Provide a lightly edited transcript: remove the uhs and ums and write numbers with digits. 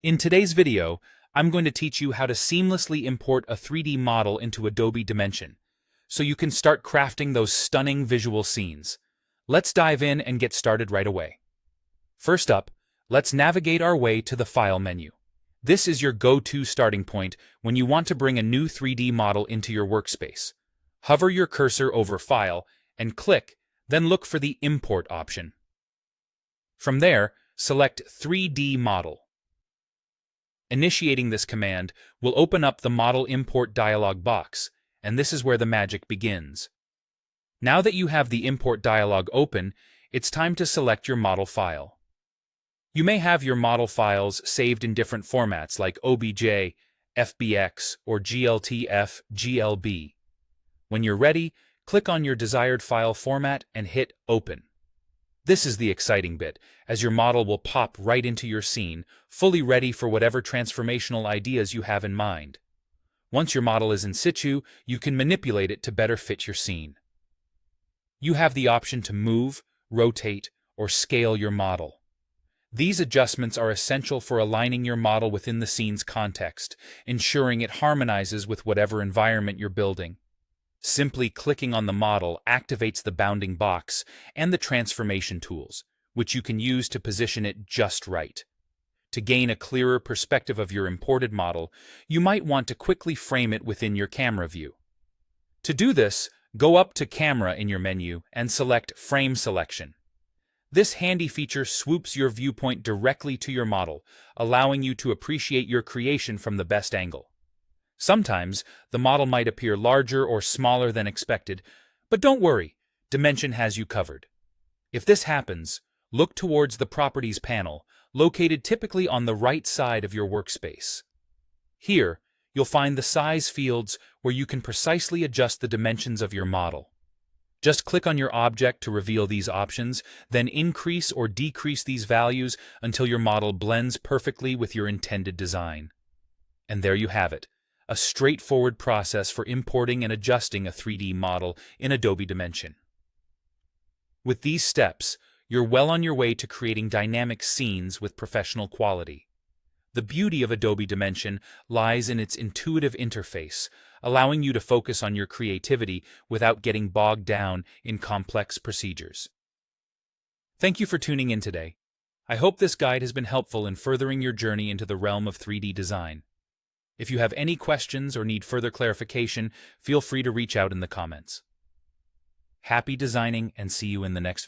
In today's video, I'm going to teach you how to seamlessly import a 3D model into Adobe Dimension, so you can start crafting those stunning visual scenes. Let's dive in and get started right away. First up, let's navigate our way to the File menu. This is your go-to starting point when you want to bring a new 3D model into your workspace. Hover your cursor over File and click, then look for the Import option. From there, select 3D Model. Initiating this command will open up the Model Import dialog box, and this is where the magic begins. Now that you have the Import dialog open, it's time to select your model file. You may have your model files saved in different formats like OBJ, FBX, or GLTF, GLB. When you're ready, click on your desired file format and hit Open. This is the exciting bit, as your model will pop right into your scene, fully ready for whatever transformational ideas you have in mind. Once your model is in situ, you can manipulate it to better fit your scene. You have the option to move, rotate, or scale your model. These adjustments are essential for aligning your model within the scene's context, ensuring it harmonizes with whatever environment you're building. Simply clicking on the model activates the bounding box and the transformation tools, which you can use to position it just right. To gain a clearer perspective of your imported model, you might want to quickly frame it within your camera view. To do this, go up to Camera in your menu and select Frame Selection. This handy feature swoops your viewpoint directly to your model, allowing you to appreciate your creation from the best angle. Sometimes, the model might appear larger or smaller than expected, but don't worry, Dimension has you covered. If this happens, look towards the Properties panel, located typically on the right side of your workspace. Here, you'll find the size fields where you can precisely adjust the dimensions of your model. Just click on your object to reveal these options, then increase or decrease these values until your model blends perfectly with your intended design. And there you have it. A straightforward process for importing and adjusting a 3D model in Adobe Dimension. With these steps, you're well on your way to creating dynamic scenes with professional quality. The beauty of Adobe Dimension lies in its intuitive interface, allowing you to focus on your creativity without getting bogged down in complex procedures. Thank you for tuning in today. I hope this guide has been helpful in furthering your journey into the realm of 3D design. If you have any questions or need further clarification, feel free to reach out in the comments. Happy designing and see you in the next video.